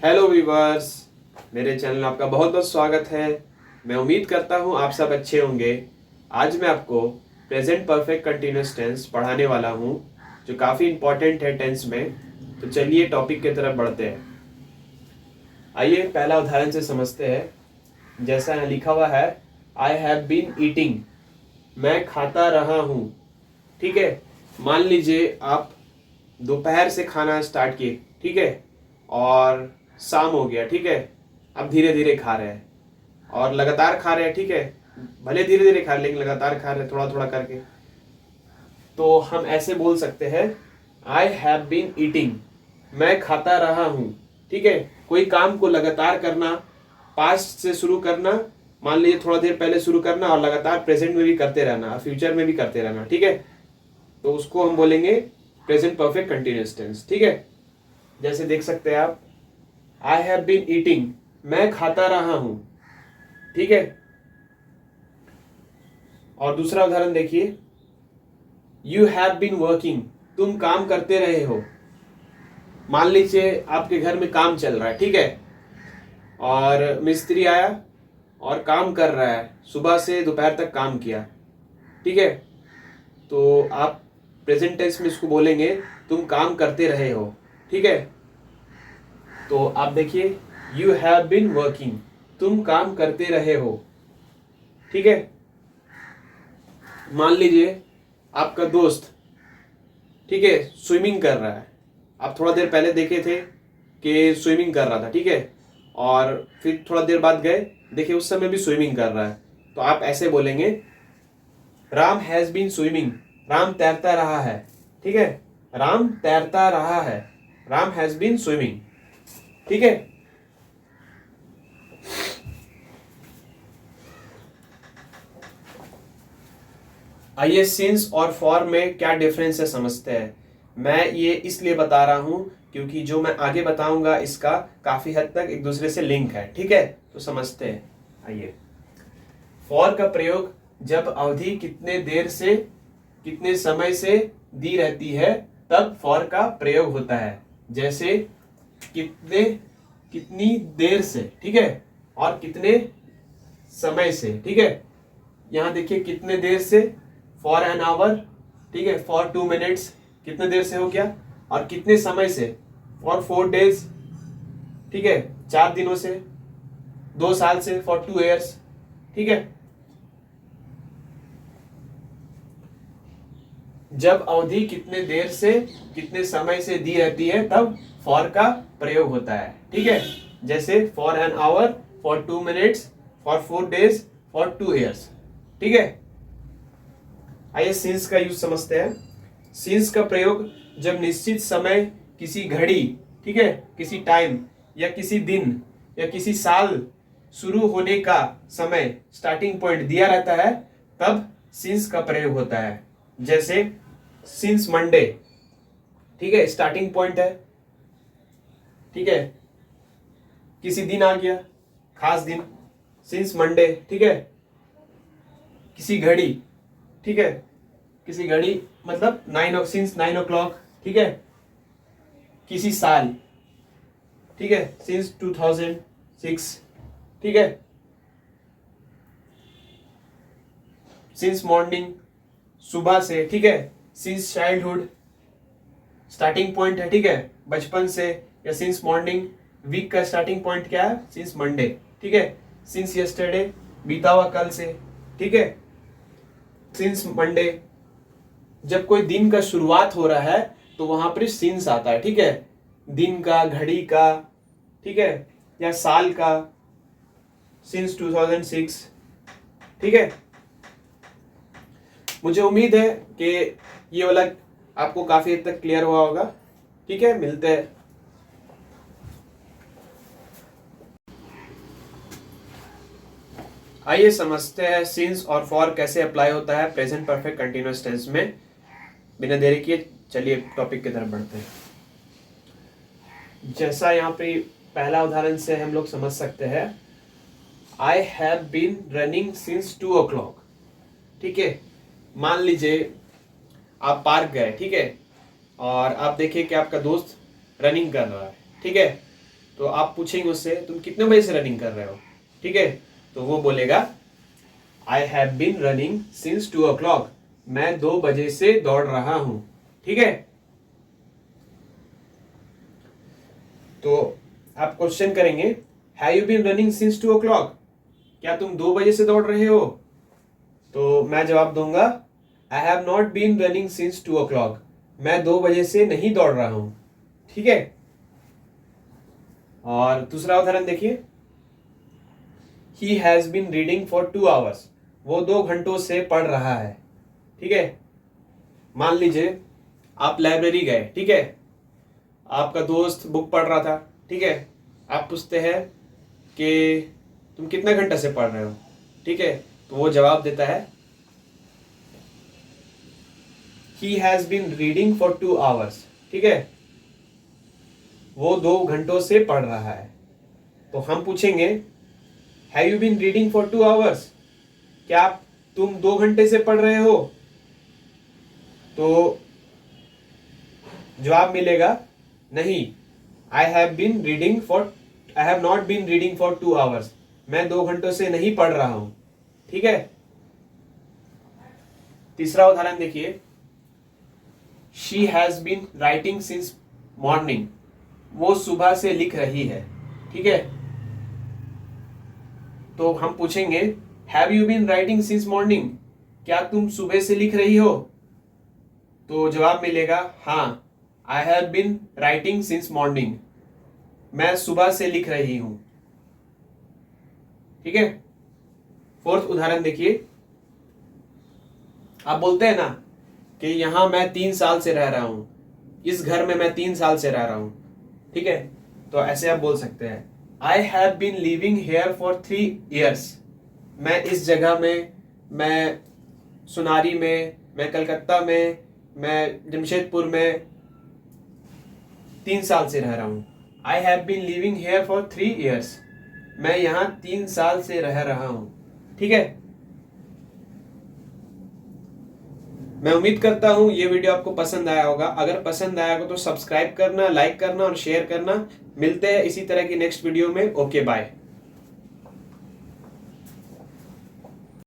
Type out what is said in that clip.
Hello viewers, मेरे channel में आपका बहुत बहुत स्वागत है। मैं उम्मीद करता हूँ आप सब अच्छे होंगे। आज मैं आपको प्रेजेंट परफेक्ट कंटिन्यूअस टेंस पढ़ाने वाला हूँ, जो काफ़ी इम्पोर्टेंट है टेंस में। तो चलिए टॉपिक की तरफ बढ़ते हैं। आइए पहला उदाहरण से समझते हैं। जैसा यहाँ लिखा हुआ है, आई हैव बीन ईटिंग, मैं खाता रहा हूँ। ठीक है, मान लीजिए आप दोपहर से खाना स्टार्ट किए, ठीक है, और शाम हो गया, ठीक है। अब धीरे धीरे खा रहे हैं और लगातार खा रहे हैं, ठीक है। भले धीरे धीरे खा रहे लेकिन लगातार खा रहे हैं, थोड़ा थोड़ा करके। तो हम ऐसे बोल सकते हैं, आई हैव बीन ईटिंग, मैं खाता रहा हूँ। ठीक है, कोई काम को लगातार करना, पास्ट से शुरू करना, मान लीजिए थोड़ा देर पहले शुरू करना और लगातार प्रेजेंट में भी करते रहना और फ्यूचर में भी करते रहना, ठीक है। तो उसको हम बोलेंगे प्रेजेंट परफेक्ट कंटिन्यूअस टेंस। ठीक है, जैसे देख सकते हैं आप, आई हैव बीन ईटिंग, मैं खाता रहा हूं। ठीक है, और दूसरा उदाहरण देखिए, यू हैव बीन वर्किंग, तुम काम करते रहे हो। मान लीजिए आपके घर में काम चल रहा है, ठीक है, और मिस्त्री आया और काम कर रहा है, सुबह से दोपहर तक काम किया। ठीक है, तो आप प्रेजेंट टेंस में इसको बोलेंगे, तुम काम करते रहे हो। ठीक है, तो आप देखिए, यू हैव बीन वर्किंग, तुम काम करते रहे हो। ठीक है, मान लीजिए आपका दोस्त, ठीक है, स्विमिंग कर रहा है। आप थोड़ा देर पहले देखे थे कि स्विमिंग कर रहा था, ठीक है, और फिर थोड़ा देर बाद गए, देखिए उस समय भी स्विमिंग कर रहा है। तो आप ऐसे बोलेंगे, Ram has been swimming, Ram तैरता रहा है। ठीक है, राम तैरता रहा है, राम हैज बीन स्विमिंग। ठीक है, आइए सिंस और फॉर में क्या डिफरेंस है समझते हैं। मैं ये इसलिए बता रहा हूं क्योंकि जो मैं आगे बताऊंगा इसका काफी हद तक एक दूसरे से लिंक है। ठीक है, तो समझते हैं। आइए, फॉर का प्रयोग जब अवधि कितने देर से, कितने समय से दी रहती है, तब फॉर का प्रयोग होता है। जैसे कितने, कितनी देर से, ठीक है, और कितने समय से। ठीक है, यहां देखिए कितने देर से, फॉर एन आवर, ठीक है, फॉर 2 मिनट्स, कितने देर से हो गया, और कितने समय से, फॉर 4 डेज, ठीक है, 4 दिनों से, 2 साल से, फॉर 2 ईयर्स। ठीक है, जब अवधि कितने देर से, कितने समय से दी रहती है, तब फॉर का प्रयोग होता है। ठीक है, जैसे for an hour, for 2 minutes, for 4 days, for 2 years. ठीक है, आइए सिंस का यूज समझते हैं। सिंस का प्रयोग जब निश्चित समय, किसी घड़ी, ठीक है, किसी टाइम, या किसी दिन, या किसी साल शुरू होने का समय, स्टार्टिंग पॉइंट दिया रहता है, तब सिंस का प्रयोग होता है। जैसे सिंस मंडे, ठीक है, स्टार्टिंग पॉइंट है। ठीक है, किसी दिन आ गया, खास दिन, सिंस मंडे। ठीक है, किसी घड़ी, ठीक है, किसी घड़ी मतलब सिंस 9 o'clock। ठीक है, किसी साल, ठीक है, सिंस 2006। ठीक है, सिंस मॉर्निंग, सुबह से। ठीक है, सिंस चाइल्डहुड, स्टार्टिंग पॉइंट है, ठीक है, बचपन से, या सिंस मॉर्निंग, वीक का स्टार्टिंग पॉइंट क्या है, सिंस मंडे। ठीक है, सिंस यस्टरडे, बीता हुआ कल से। ठीक है, सिंस मंडे, जब कोई दिन का शुरुआत हो रहा है तो वहां पर सिंस आता है। ठीक है, दिन का, घड़ी का, ठीक है, या साल का, सिंस 2006। ठीक है, मुझे उम्मीद है कि ये वाला आपको काफी हद तक क्लियर हुआ होगा। ठीक है, मिलते हैं। आइए समझते हैं सिंस और फॉर कैसे अप्लाई होता है प्रेजेंट परफेक्ट कंटिन्यूअस टेंस में। बिना देरी किए चलिए टॉपिक की तरफ बढ़ते हैं। जैसा यहाँ पे पहला उदाहरण से हम लोग समझ सकते हैं, I have been running since 2 o'clock। ठीक है, मान लीजिए आप पार्क गए, ठीक है, और आप देखिए कि आपका दोस्त रनिंग कर रहा है। ठीक है, तो आप पूछेंगे उससे तुम कितने बजे से रनिंग कर रहे हो, ठीक है। तो वो बोलेगा I have been running since 2 o'clock, मैं 2 बजे से दौड़ रहा हूं, ठीक है। तो आप क्वेश्चन करेंगे have you been running since 2 o'clock, क्या तुम 2 बजे से दौड़ रहे हो। तो मैं जवाब दूंगा I have not been running since 2 o'clock, मैं 2 बजे से नहीं दौड़ रहा हूं, ठीक है। और दूसरा उदाहरण देखिए, he has been reading for 2 hours, वो 2 घंटों से पढ़ रहा है, ठीक है। मान लीजिए आप लाइब्रेरी गए, ठीक है, आपका दोस्त बुक पढ़ रहा था, ठीक है। आप पूछते हैं कि तुम कितना घंटा से पढ़ रहे हो, ठीक है। तो वो जवाब देता है he has been reading for 2 hours, ठीक है, वो 2 घंटों से पढ़ रहा है। तो हम पूछेंगे have you been reading for 2 hours, क्या तुम 2 घंटे से पढ़ रहे हो। तो जवाब मिलेगा नहीं, I have not been reading for 2 hours, मैं 2 घंटों से नहीं पढ़ रहा हूं, ठीक है। तीसरा उदाहरण देखिए, she has been writing since morning, वो सुबह से लिख रही है, ठीक है। तो हम पूछेंगे have you been writing since morning, क्या तुम सुबह से लिख रही हो। तो जवाब मिलेगा हाँ, I have been writing since morning, मैं सुबह से लिख रही हूं, ठीक है। फोर्थ उदाहरण देखिए, आप बोलते हैं ना कि यहां मैं 3 साल से रह रहा हूं, इस घर में मैं 3 साल से रह रहा हूं, ठीक है। तो ऐसे आप बोल सकते हैं I have been living here for 3 years, मैं इस जगह में, मैं सुनारी में, मैं कलकत्ता में, मैं जमशेदपुर में 3 साल से रह रहा हूं। I have been living here for 3 years, मैं यहां 3 साल से रह रहा हूं, ठीक है। मैं उम्मीद करता हूं ये वीडियो आपको पसंद आया होगा। अगर पसंद आया हो तो सब्सक्राइब करना, लाइक करना और शेयर करना। मिलते हैं इसी तरह की नेक्स्ट वीडियो में। Okay bye.